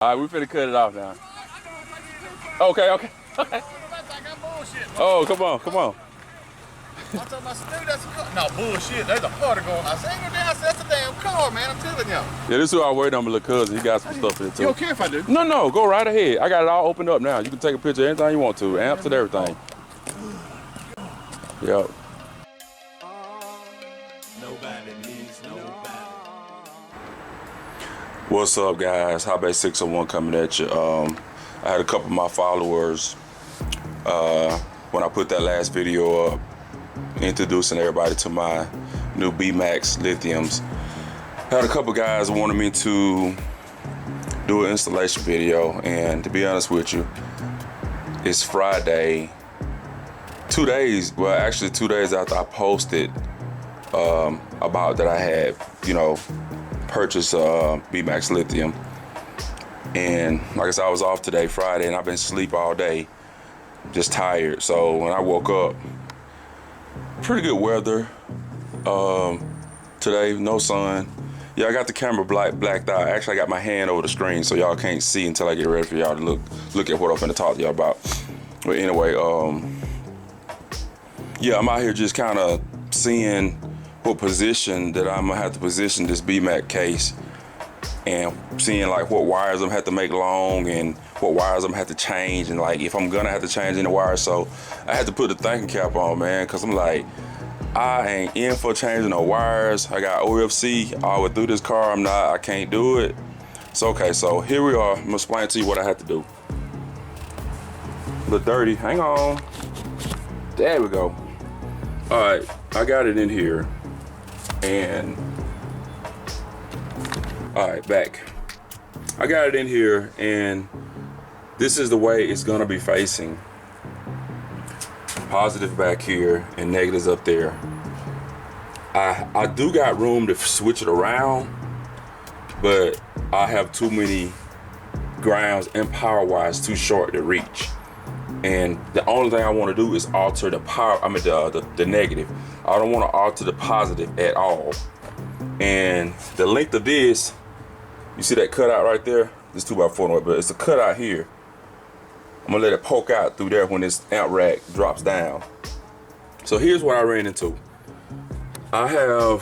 All right, we finna cut it off now. Okay. Oh, come on. I'm talking about dude, that's a car. No, bullshit. There's a car to go on. I said, ain't no damn, that's a damn car, man. I'm telling y'all. Yeah, this is who I waited on my little cousin. He got some stuff in it too. You don't care if I do? No, go right ahead. I got it all opened up now. You can take a picture of anything you want to, amps and everything. Yep. Nobody needs nobody. What's up, guys? Hotbase 601 coming at you. I had a couple of my followers when I put that last video up introducing everybody to my new Bmax Lithiums. Had a couple guys wanted me to do an installation video, and to be honest with you, it's Friday, 2 days after I posted about that I had, purchased Bmax Lithium. And like I said, I was off today, Friday, and I've been asleep all day, just tired. So when I woke up, pretty good weather today, no sun. Yeah, I got the camera blacked out. Actually, I got my hand over the screen, so y'all can't see until I get ready for y'all to look at what I'm finna talk to y'all about. But anyway, yeah, I'm out here just kind of seeing what position that I'm gonna have to position this Bmax case, and seeing like what wires I'm gonna have to make long and what wires I'm gonna have to change, and like if I'm gonna have to change any wires. So I had to put the thinking cap on, man, because I'm like, I ain't in for changing no wires. I got OFC all the way through this car. I can't do it. So okay, so here we are. I'm gonna explain to you what I had to do. A little dirty, hang on. There we go. All right, I got it in here. And all right, back. I got it in here, and this is the way it's gonna be facing. Positive back here and negatives up there. I do got room to switch it around, but I have too many grounds and power wires too short to reach. And the only thing I want to do is alter the power, the negative. I don't want to alter the positive at all. And the length of this, you see that cutout right there? This 2x4, but it's a cutout here. I'm gonna let it poke out through there when this amp rack drops down. So here's what I ran into. I have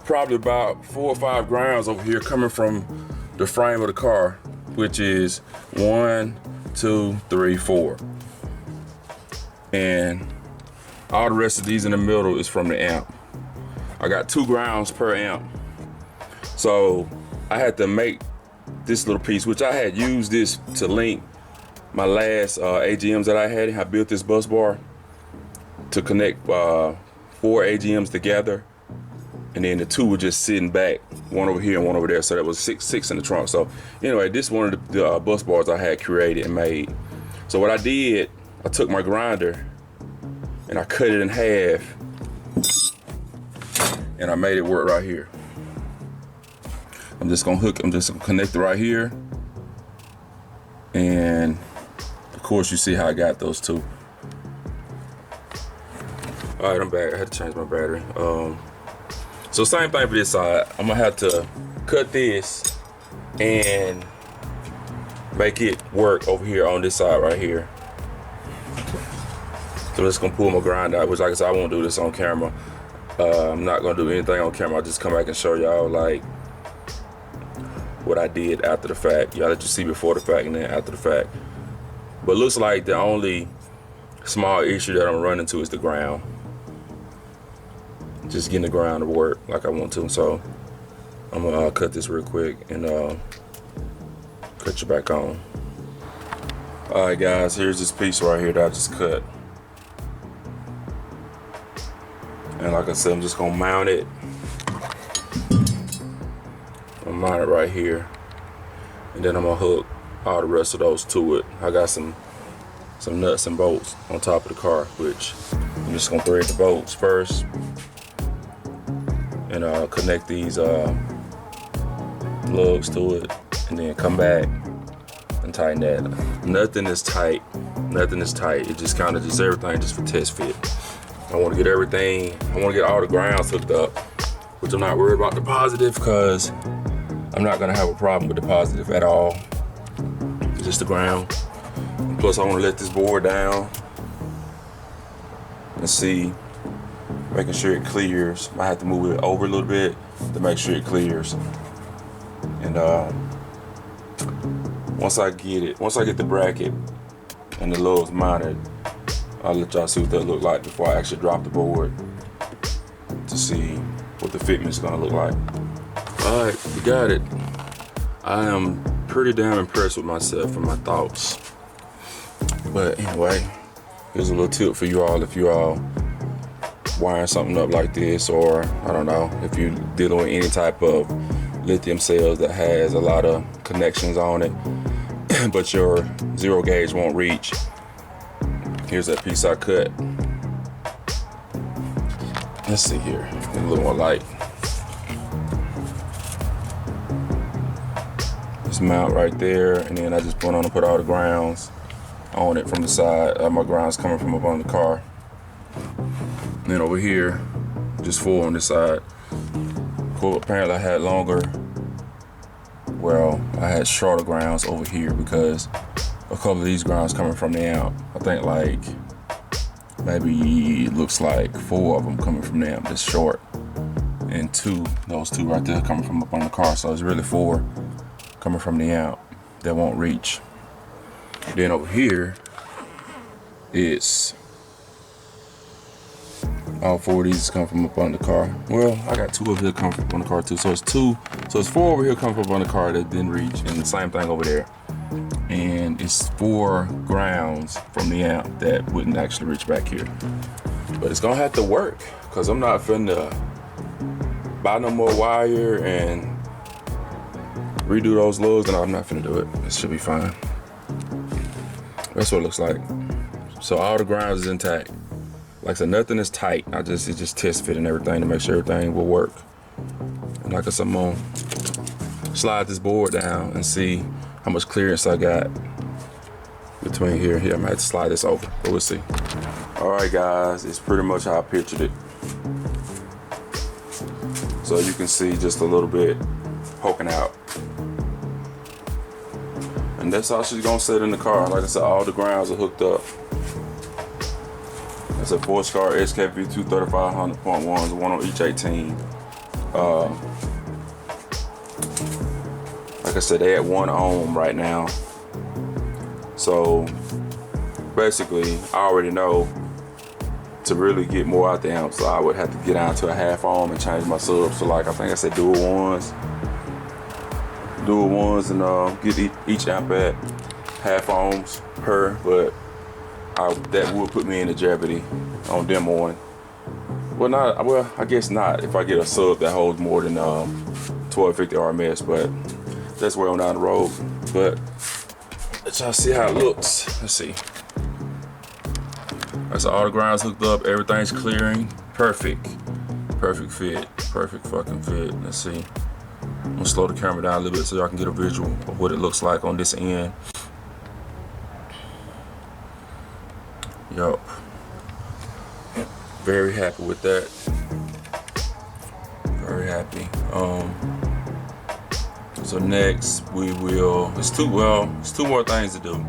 probably about 4 or 5 grounds over here coming from the frame of the car, which is 1, 2, 3, 4. And all the rest of these in the middle is from the amp. I got 2 grounds per amp. So I had to make this little piece, which I had used this to link my last AGMs that I had. I built this bus bar to connect 4 AGMs together, and then the 2 were just sitting back, one over here and one over there, so that was six in the trunk. So anyway, this is one of the bus bars I had created and made. So what I did, I took my grinder and I cut it in half, and I made it work right here. I'm just gonna connect it right here, and of course you see how I got those 2. All right, I'm back. I had to change my battery. So same thing for this side. I'm gonna have to cut this and make it work over here on this side right here. So I'm just gonna pull my grind out, which like I said, I won't do this on camera. I'm not gonna do anything on camera. I'll just come back and show y'all like what I did after the fact. Y'all let you see before the fact and then after the fact. But looks like the only small issue that I'm running into is the ground. Just getting the ground to work like I want to. So I'm gonna cut this real quick and cut you back on. All right, guys, here's this piece right here that I just cut. And like I said, I'm just gonna mount it. I'm gonna mount it right here, and then I'm gonna hook all the rest of those to it. I got some nuts and bolts on top of the car, which I'm just gonna thread the bolts first and connect these lugs to it, and then come back and tighten that. Nothing is tight. It just kind of just everything just for test fit. I want to get everything. I want to get all the grounds hooked up, which I'm not worried about the positive because I'm not gonna have a problem with the positive at all. Just the ground. Plus I wanna let this board down and see, making sure it clears. I have to move it over a little bit to make sure it clears. And once I get the bracket and the lobes mounted, I'll let y'all see what that look like before I actually drop the board to see what the fitment is gonna look like. All right, we got it. I am pretty damn impressed with myself and my thoughts. But anyway, here's a little tip for you all if you all wiring something up like this, or I don't know, if you're dealing with any type of lithium cells that has a lot of connections on it, but your zero gauge won't reach. Here's that piece I cut. Let's see here, get a little more light. This mount right there, and then I just went on and put all the grounds on it from the side. My grounds coming from up on the car. And then over here, just full on this side. Cool, apparently I had I had shorter grounds over here because a couple of these grounds coming from the amp. I think like, maybe it looks like 4 of them coming from the amp, that's short. And those two right there coming from up on the car. So it's really 4 coming from the amp that won't reach. Then over here, it's all 4 of these come from up on the car. Well, I got 2 over here come from up on the car too. So it's 4 over here come from up on the car that didn't reach, and the same thing over there. And it's 4 grounds from the amp that wouldn't actually reach back here. But it's gonna have to work, cause I'm not finna buy no more wire and redo those lugs, and I'm not finna do it. It should be fine. That's what it looks like. So all the grounds is intact. Like I said, nothing is tight. It's just test fitting everything to make sure everything will work. And like I said, I'm gonna slide this board down and see how much clearance I got between here and here. I might have to slide this over, but we'll see. All right, guys, it's pretty much how I pictured it. So you can see just a little bit poking out. And that's how she's gonna sit in the car. Like I said, all the grounds are hooked up. It's a 4-star SKV 23500.1s, one on each 18. Like I said, they at 1 ohm right now. So basically, I already know to really get more out the amp, so I would have to get down to a 1/2 ohm and change my subs. So like I think I said dual ones, and get each amp at 1/2 ohms per, but that would put me into jeopardy on demoing. Well, I guess not if I get a sub that holds more than 1250 RMS, but that's way on down the road. But let's y'all see how it looks. Let's see. That's all the grounds hooked up, everything's clearing. Perfect fit, perfect fucking fit. Let's see. I'm gonna slow the camera down a little bit so y'all can get a visual of what it looks like on this end. Yup. Very happy with that. Very happy. So next we will. It's 2 more things to do.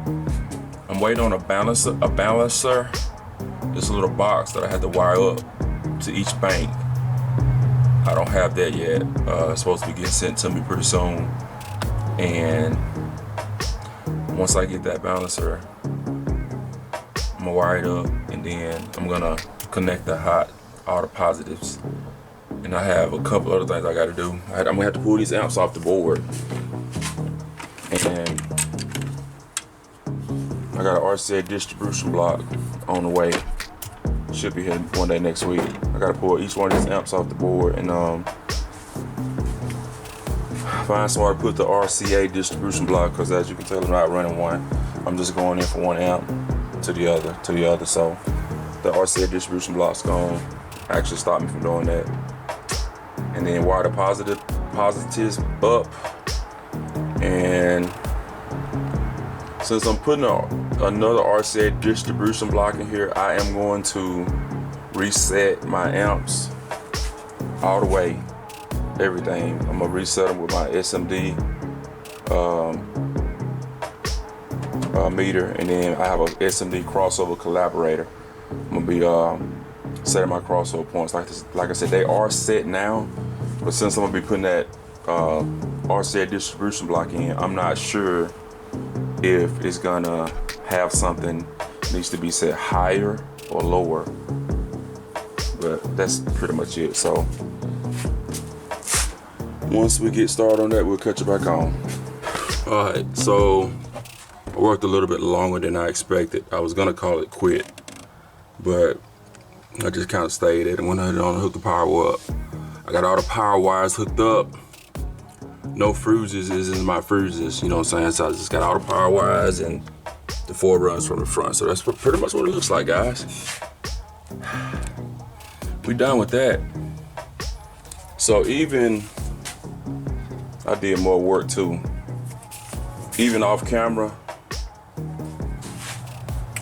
I'm waiting on a balancer. This little box that I had to wire up to each bank. I don't have that yet. It's supposed to be getting sent to me pretty soon. And once I get that balancer, I'm gonna wire it up, and then I'm gonna connect all the positives. And I have a couple other things I gotta do. I'm gonna have to pull these amps off the board. And I got an RCA distribution block on the way. Should be here one day next week. I gotta pull each one of these amps off the board and find somewhere to put the RCA distribution block, because as you can tell, I'm not running one. I'm just going in from one amp to the other. So the RCA distribution block's gonna actually stop me from doing that. And then wire the positives up. And since I'm putting another RCA distribution block in here, I am going to reset my amps all the way everything. I'm gonna reset them with my SMD meter, and then I have a SMD crossover collaborator. I'm gonna be setting my crossover points. Like I said, they are set now, but since I'm gonna be putting that RCA distribution block in, I'm not sure if it's gonna have something that needs to be set higher or lower. But that's pretty much it. So once we get started on that, we'll catch you back on. All right, so I worked a little bit longer than I expected. I was gonna call it quit, but I just kind of stayed at it and went ahead and hooked the power up. I got all the power wires hooked up. No fuses is in my fuses, you know what I'm saying? So I just got all the power wires and the 4 runs from the front. So that's pretty much what it looks like, guys. We done with that. So even, I did more work too. Even off camera,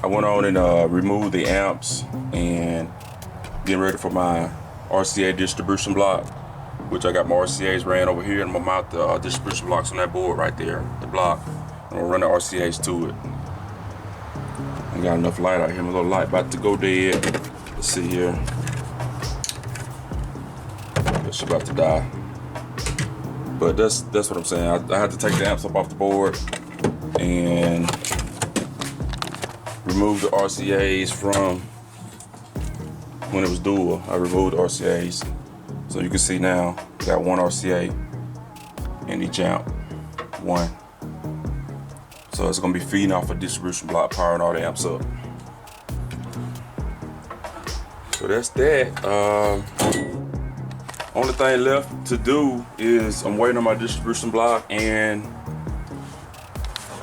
I went on and removed the amps and getting ready for my RCA distribution block, which I got my RCAs ran over here, and I'm gonna mount the distribution blocks on that board right there, the block. I'm gonna run the RCAs to it. I got enough light out here. My little light about to go dead. Let's see here. It's about to die. But that's what I'm saying. I had to take the amps up off the board and remove the RCAs from when it was dual. I removed the RCAs. So you can see now, we got 1 RCA in each amp, 1. So it's gonna be feeding off a distribution block, powering all the amps up. So that's that. Only thing left to do is I'm waiting on my distribution block, and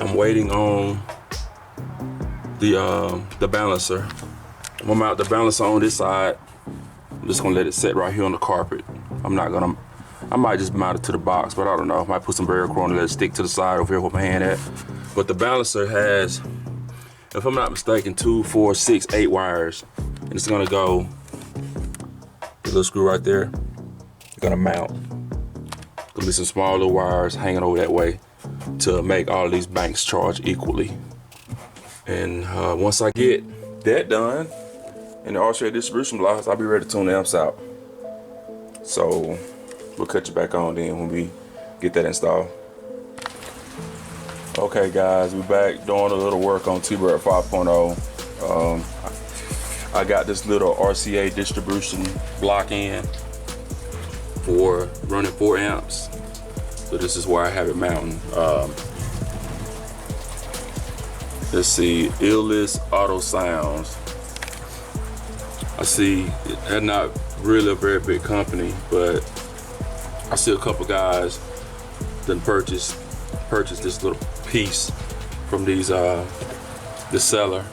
I'm waiting on the balancer. I'm gonna mount the balancer on this side. I'm just gonna let it sit right here on the carpet. I might just mount it to the box, but I don't know. I might put some Velcro on and let it stick to the side over here with my hand at. But the balancer has, if I'm not mistaken, 2, 4, 6, 8 wires. And it's gonna go, the little screw right there, it's gonna mount. Gonna be some small little wires hanging over that way to make all of these banks charge equally. And once I get that done, and the RCA distribution blocks, I'll be ready to tune the amps out. So we'll cut you back on then when we get that installed. Okay guys, we're back doing a little work on Tbird 5.0. I got this little RCA distribution block in for running 4 amps. So this is where I have it mounting. Let's see, Illest Auto Sounds. I see they're not really a very big company, but I see a couple guys that purchased this little piece from this seller.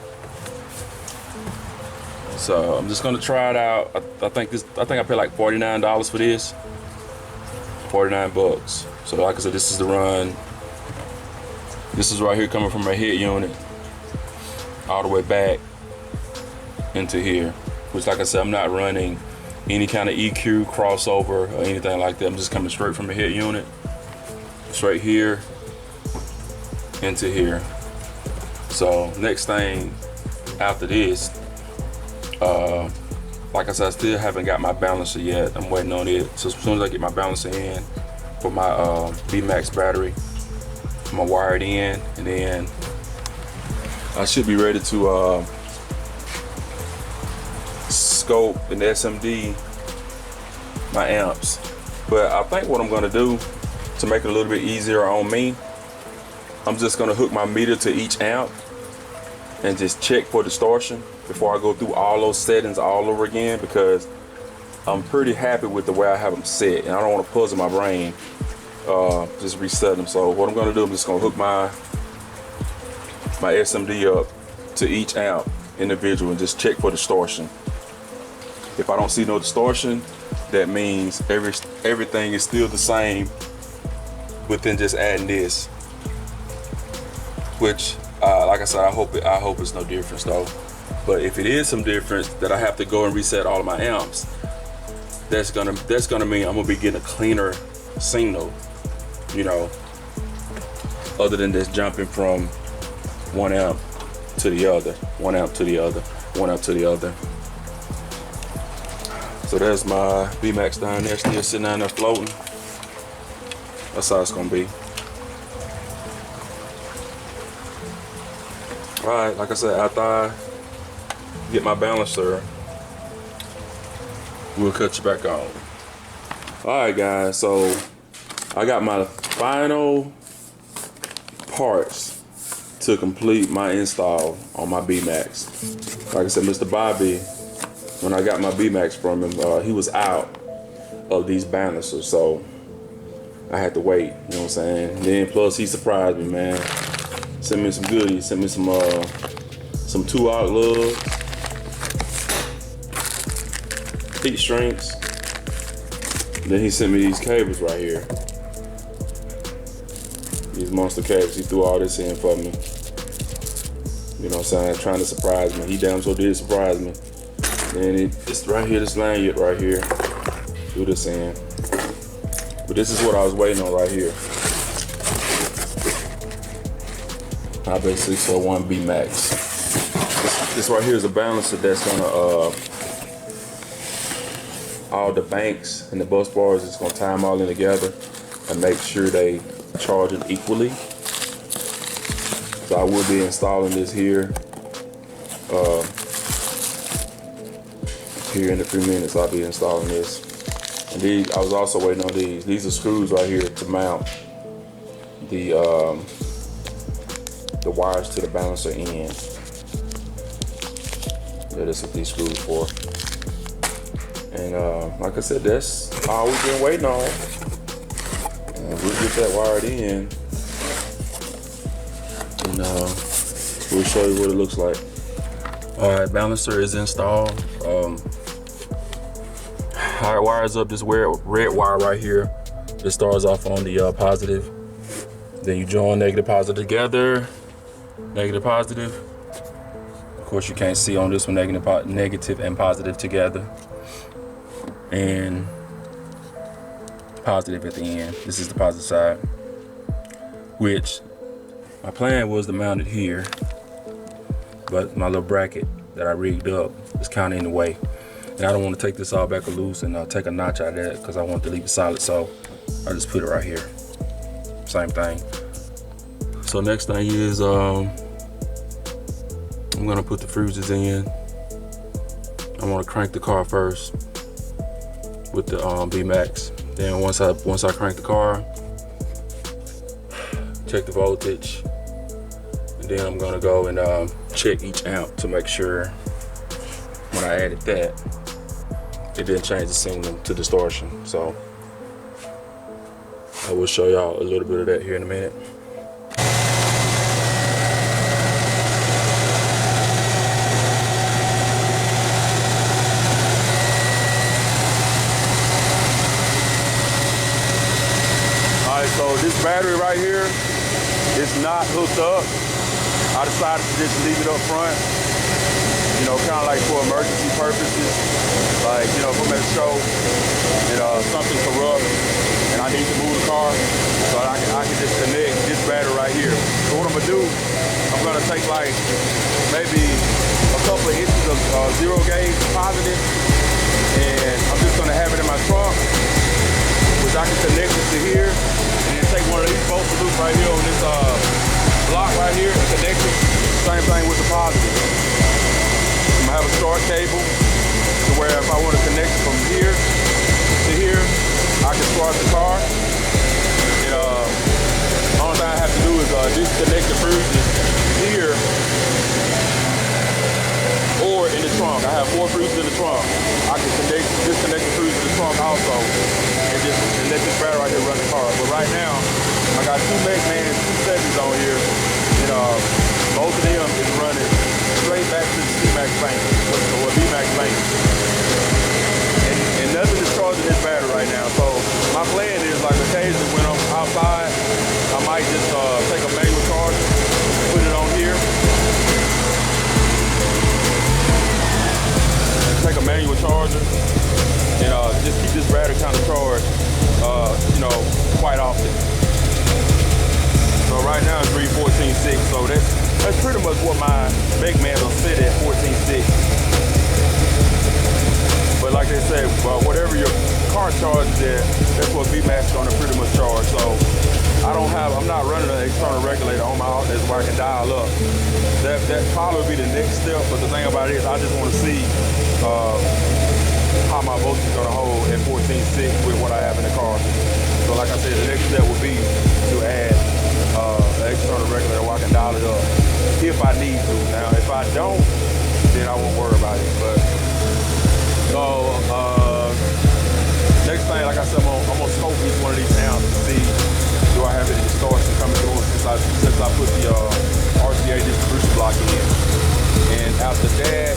So I'm just gonna try it out. I think I paid like $49 for this. 49 bucks. So like I said, this is the run. This is right here coming from my head unit all the way back into here. Which, like I said, I'm not running any kind of EQ, crossover, or anything like that. I'm just coming straight from the head unit, straight here into here. So next thing after this, like I said, I still haven't got my balancer yet. I'm waiting on it. So as soon as I get my balancer in for my Bmax battery, I'm gonna wire it in, and then I should be ready to scope and SMD my amps. But I think what I'm gonna do to make it a little bit easier on me, I'm just gonna hook my meter to each amp and just check for distortion before I go through all those settings all over again, because I'm pretty happy with the way I have them set, and I don't want to puzzle my brain just reset them. So what I'm gonna do, I'm just gonna hook my SMD up to each amp individual and just check for distortion. If I don't see no distortion, that means everything is still the same within just adding this. Which, like I said, I hope it's no difference though. But if it is some difference that I have to go and reset all of my amps, that's gonna mean I'm gonna be getting a cleaner signal, you know, other than just jumping from 1 amp to the other, 1 amp to the other, 1 amp to the other. So there's my Bmax down there, still sitting down there floating. That's how it's gonna be. All right, like I said, after I get my balancer, we'll cut you back on. All right, guys, so I got my final parts to complete my install on my Bmax. Like I said, Mr. Bobby, when I got my Bmax from him, he was out of these balancers, so I had to wait, you know what I'm saying? And then plus he surprised me, man. Sent me some goodies, sent me some 2-aught lugs, heat shrinks. Then he sent me these cables right here. These monster cables, he threw all this in for me. You know what I'm saying? Trying to surprise me. He damn so did surprise me. Then it's right here, this lanyard right here. Do this in. But this is what I was waiting on right here. I basically saw one Bmax. This right here is a balancer that's gonna all the banks and the bus bars, it's gonna tie them all in together and make sure they charging equally. So I will be installing this here. Here in a few minutes, I'll be installing this. And these, I was also waiting on these. These are screws right here to mount the wires to the balancer end. Yeah, that's what these screws for. And like I said, that's all we've been waiting on. And we'll get that wired in. And we'll show you what it looks like. All right, balancer is installed. How it wires up this red wire right here. It starts off on the positive. Then you join negative positive together. Negative positive. Of course, you can't see on this one negative and positive together. And positive at the end. This is the positive side. Which my plan was to mount it here, but my little bracket that I rigged up is kind of in the way. And I don't want to take this all back loose and take a notch out of that because I want to leave it solid. So I just put it right here. Same thing. So next thing is I'm gonna put the fuses in. I want to crank the car first with the Bmax. Then once I crank the car, check the voltage, and then I'm gonna go and check each amp to make sure when I added that, it didn't change the signal to distortion. So I will show y'all a little bit of that here in a minute. So this battery right here is not hooked up. I decided to just leave it up front, you know, kind of like for emergency purposes. Like, you know, if I'm at a show and something corrupt and I need to move the car, so I can just connect this battery right here. So what I'm gonna do, I'm gonna take like maybe a couple of inches of zero gauge positive, and I'm just gonna have it in my trunk, which I can connect it to here. Take one of these bolts loose right here on this block right here and connect it. Same thing with the positive. I'm gonna have a start cable to where if I want to connect it from here to here, I can start the car. And the only thing I have to do is disconnect the fuses here or in the trunk. I have 4 fuses in the trunk. I can disconnect the fuses in the trunk also. And let this battery right here run the car. But right now, I got 2 Mexmans, 2 70s on here, and both of them is running straight back to the Bmax bank, or Bmax bank. And nothing is charging this battery right now. So my plan is, like, occasionally when I'm outside, I might just take a manual charger, put it on here, take a manual charger, and just keep that's what Bmax is gonna pretty much charge. So I'm not running an external regulator on my alternator where I can dial up. That probably would be the next step, but the thing about it is I just wanna see how my voltage is gonna hold at 14.6 with what I have in the car. So like I said, the next step would be to add an external regulator where I can dial it up if I need to. Now, if I don't, then I won't worry about it. But so next thing, like I said, I'm gonna scope each one of these amps to see do I have any distortion coming through since I put the RCA distribution block in. And after that,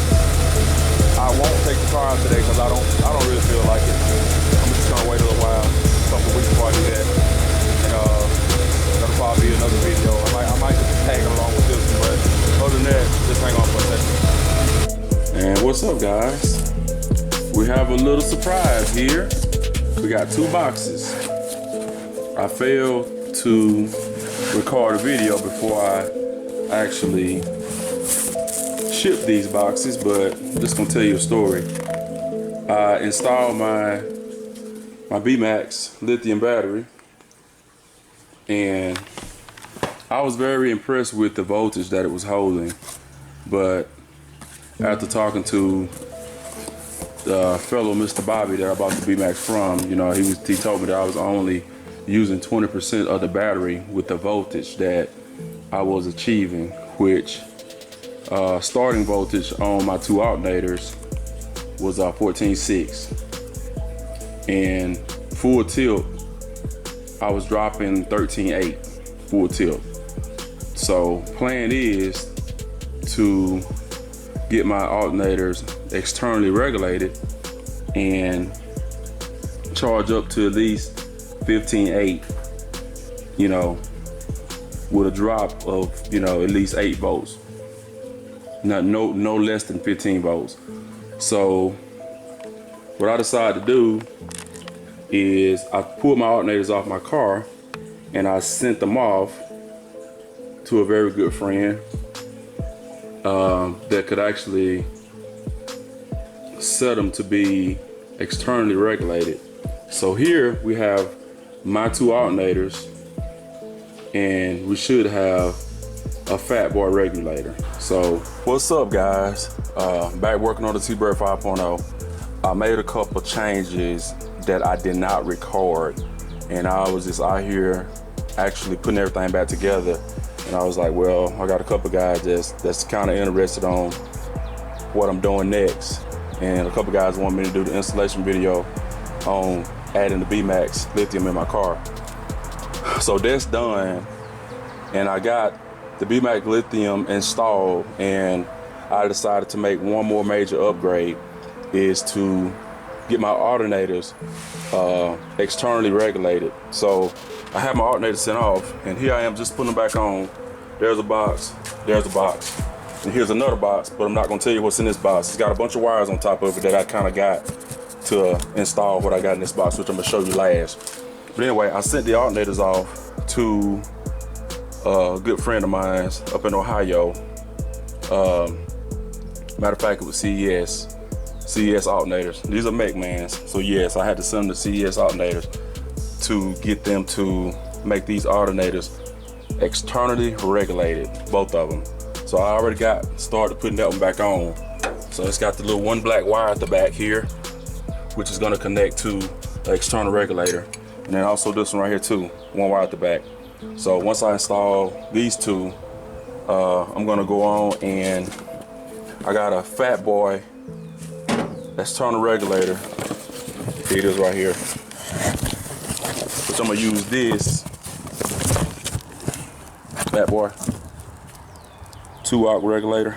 I won't take the car out today because I don't really feel like it. I'm just gonna wait a little while, a couple of weeks before I do that. And that'll probably be another video. I might just tag along with this one, but other than that, just hang on for a second. And what's up, guys? We have a little surprise here. We got 2 boxes. I failed to record a video before I actually shipped these boxes, but I'm just gonna tell you a story. I installed my Bmax Lithium battery, and I was very impressed with the voltage that it was holding. But after talking to the fellow Mr. Bobby that I bought the Bmax from, you know, he told me that I was only using 20% of the battery with the voltage that I was achieving, which starting voltage on my 2 alternators was 14.6, and full tilt I was dropping 13.8 full tilt. So plan is to get my alternators externally regulated and charge up to at least 15.8, you know, with a drop of, you know, at least 8 volts. No less than 15 volts. So what I decided to do is I pulled my alternators off my car and I sent them off to a very good friend that could actually set them to be externally regulated. So here we have my 2 alternators, and we should have a fat boy regulator. So what's up, guys? Back working on the Tbird 5.0. I made a couple changes that I did not record, and I was just out here actually putting everything back together. And I was like, well, I got a couple guys that's kind of interested on what I'm doing next, and a couple guys want me to do the installation video on adding the Bmax Lithium in my car. So that's done, and I got the Bmax Lithium installed, and I decided to make one more major upgrade, is to get my alternators externally regulated. So I have my alternator sent off, and here I am just putting them back on. There's a box, there's a box, and here's another box, but I'm not gonna tell you what's in this box. It's got a bunch of wires on top of it that I kind of got to install what I got in this box, which I'm gonna show you last. But anyway, I sent the alternators off to a good friend of mine up in Ohio. Matter of fact, it was CES alternators. These are McMahons. So yes, I had to send them to CES alternators to get them to make these alternators externally regulated, both of them. So I already got started putting that one back on. So it's got the little one black wire at the back here, which is gonna connect to the external regulator. And then also this one right here too, one wire at the back. So once I install these two, I'm gonna go on, and I got a Fat Boy external regulator. Here it is right here. Which I'm gonna use this Fat Boy 2-aught regulator.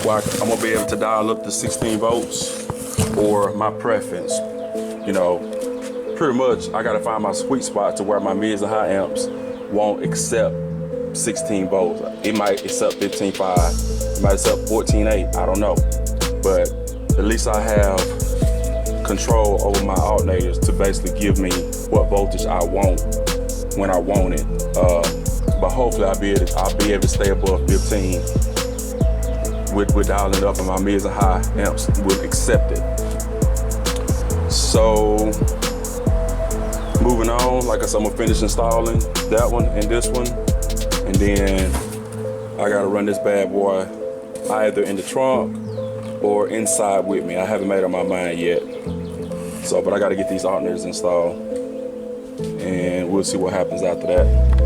Well, I'm gonna be able to dial up to 16 volts or my preference. You know, pretty much I gotta find my sweet spot to where my mids and high amps won't accept 16 volts. It might accept 15.5, it might accept 14.8, I don't know. But at least I have control over my alternators to basically give me what voltage I want when I want it. But hopefully I'll be able to stay above 15 with dialing up, and my mids and high amps will accept it. So moving on, like I said, I'm gonna finish installing that one and this one, and then I gotta run this bad boy either in the trunk or inside with me. I haven't made up my mind yet. So, but I gotta get these alternators installed, and we'll see what happens after that.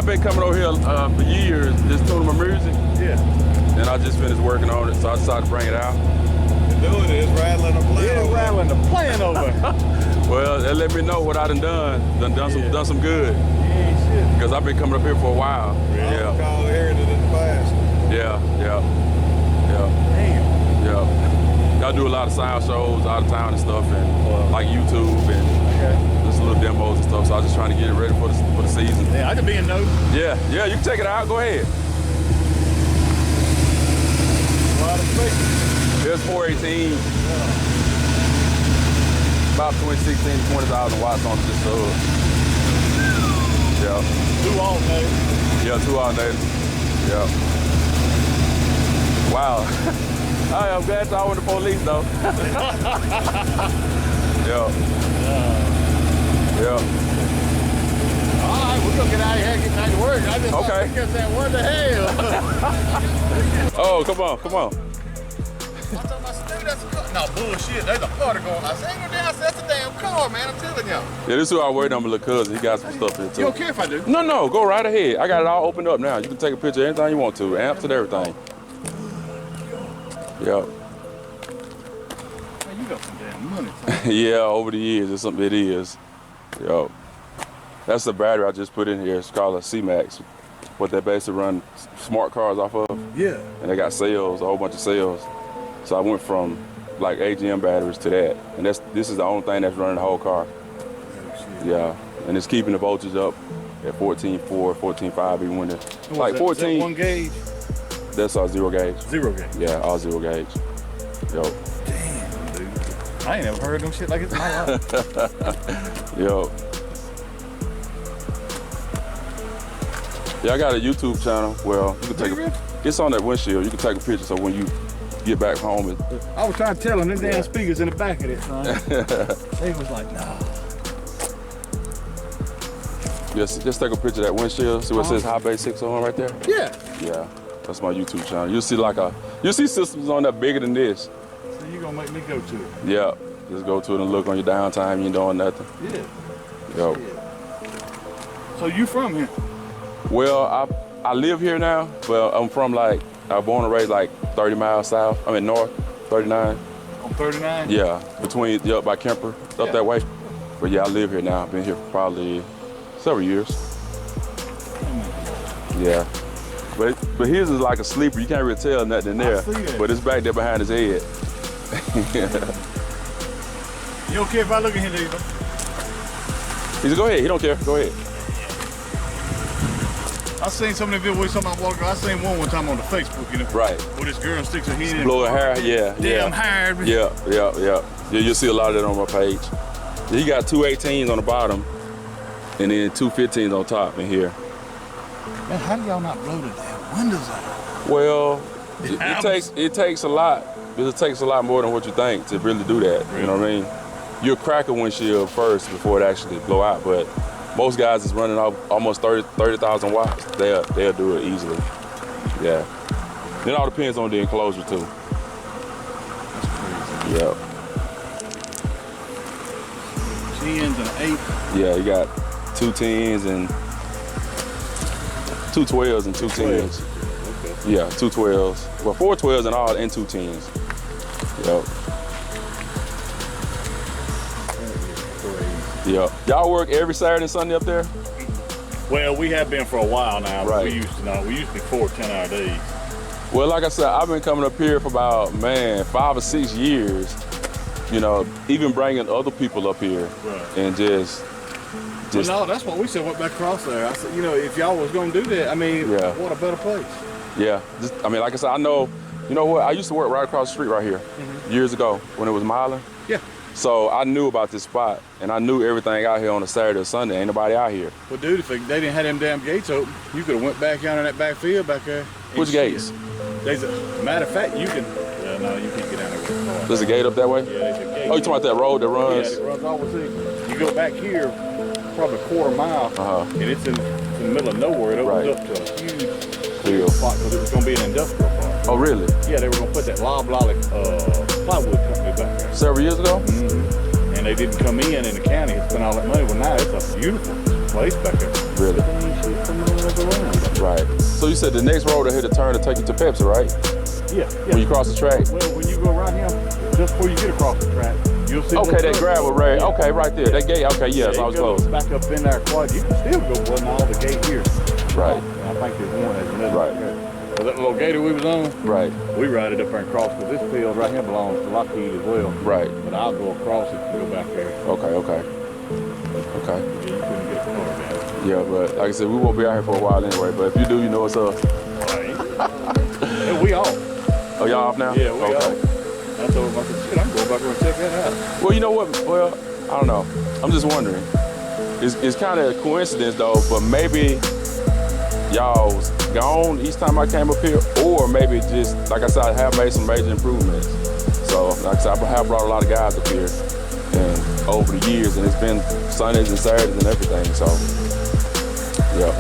been coming over here for years, just tuning my music. Yeah. And I just finished working on it, so I decided to bring it out. You're doing it, it's rattling the plane. Yeah, rattling the plane over. Well, that let me know what I done some good. Yeah, shit. Because I've been coming up here for a while. I Yeah. don't call it hearing it in the past. Yeah. Damn. Yeah. I do a lot of sound shows out of town and stuff, and like YouTube and just little demos and stuff. So I was just trying to get it ready for the season. Yeah, I could be in note. Yeah, you can take it out. Go ahead. A lot of space. It's 418. About between 16 and 20,000 watts on this sub. Yeah. 2 alternators. Yeah, 2 alternators. Yeah. Wow. I'm glad y'all with the police though. Yeah. Yeah. All right, we're gonna get out of here and get back to work. I just Okay. just saying, what the hell? Oh, come on. I told my dude, that's a car. No, bullshit. There's a party going on. I said, ain't no damn, that's a damn car, man. I'm telling y'all. Yeah, this is who I waiting on my little cousin. He got some stuff in You too. don't care if I do? No, go right ahead. I got it all opened up now. You can take a picture of anything you want to, amps and everything. Yep. Man, you got some damn money. Yeah, over the years, it's something it is. Yo, that's the battery I just put in here. It's called a Cmax. What they basically run smart cars off of. Yeah. And they got cells, a whole bunch of cells. So I went from like AGM batteries to that, and this is the only thing that's running the whole car. Oh, shit. Yeah, and it's keeping the voltage up at 14.4, 14.5, even when it's like Is 14. that 1 gauge? That's all 0 gauge. 0 gauge. Yeah, all 0 gauge. Yo. Damn, dude. I ain't never heard of no shit like this in my life. Yo. Yeah, I got a YouTube channel. Well, you can take it's on that windshield. You can take a picture so when you get back home. I was trying to tell them, them damn speakers in the back of this, son. They was like, nah. Just take a picture of that windshield. See what it says High Bay 6 on right there? Yeah. Yeah, that's my YouTube channel. You'll see systems on that bigger than this. So you gonna make me go to it? Yeah, just go to it and look on your downtime. You ain't doing nothing. Yeah. Yo. So you from here? Well, I live here now, but I'm from I was born and raised like 30 miles south. I mean north, 39. On 39? Yeah, by Kemper, up that way. But yeah, I live here now. I've been here for probably several years. Yeah. But his is like a sleeper. You can't really tell nothing in there. I see that. But it's back there behind his head. You okay if I look at him, dude? He said, go ahead. He don't care. Go ahead. I seen some of the videos somebody walking. I seen one time on the Facebook, you know. Right. Where this girl sticks her head in. Blowing hair, yeah. Damn hair. Yeah, you'll see a lot of that on my page. He got 2 18s on the bottom and then 2 15s on top in here. Man, how do y'all not blow the damn windows out? Well, it takes a lot. It takes a lot more than what you think to really do that. Really? You know what I mean? You'll crack a windshield first before it actually blow out, but most guys is running off almost 30,000 watts. They'll do it easily. Yeah. It all depends on the enclosure too. That's crazy. Yeah. 10s and 8. Yeah, you got 2 10s and 2 12s and 2 10s. Okay. Yeah, 2 12s. Well, 4 12s and all, and 2 10s. Yep. Yeah. Y'all work every Saturday and Sunday up there? Well, we have been for a while now. But Right. we used to be 4 10-hour days. Well, like I said, I've been coming up here for about, 5 or 6 years. You know, even bringing other people up here. Right. And just Well, no, that's what we said. Went back across there. I said, if y'all was gonna do that, Yeah. what a better place. yeah. Like I said, I know, you know what? I used to work right across the street right here years ago when it was Milan. Yeah. So I knew about this spot, and I knew everything out here on a Saturday or Sunday. Ain't nobody out here. Well, dude, if they didn't have them damn gates open, you could have went back down in that back field back there. and Which shit. gates? There's a matter of fact, you can. No, you can't get down there with a car. There's a gate up that way? Yeah, there's a gate. Oh, you talking about that road that Yeah, runs? it runs all the way. You go back here, probably a quarter mile, and it's in the middle of nowhere. It opens Right. up to a huge Field. spot because it was going to be an industrial park. Oh, really? Yeah, they were going to put that Loblolly plywood company back there. Several years ago? And they didn't come in the county and spend all that money. Well, now it's a beautiful place back there. Really? Right. So you said the next road ahead to turn to take you to Pepsi, right? Yeah. When you cross the track? Well, when you go right here, just before you get across the track, you'll see. Okay, that gravel road. Okay, right there. That gate. Okay, yes, I was you go close. back up in there quite. You can still go run all the gate here. Right. And I think there's one that's another. Right. back there. So that little gator we was on, Right. we ride it up there and cross because this field right here belongs to Lockheed as well. Right. But I'll go across it and go back there. Okay. Yeah, you couldn't get a car down. Yeah, but like I said, we won't be out here for a while anyway. But if you do, you know what's up. Yeah, we off. Oh, y'all off now? Yeah, we okay. off. I told him, I said, shit, I'm going back there and check that out. Well, you know what? Well, I don't know. I'm just wondering. It's kind of a coincidence though, but maybe y'all was gone each time I came up here, or maybe just, like I said, I have made some major improvements. So, like I said, I have brought a lot of guys up here and over the years, and it's been Sundays and Saturdays and everything, so, yeah.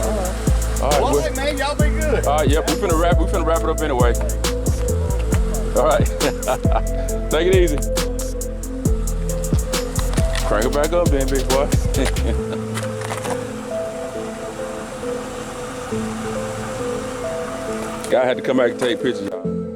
All right, All right, man, y'all be good. All right, yep, we finna wrap it up anyway. All right. Take it easy. Crank it back up then, big boy. Guy had to come back and take pictures, y'all.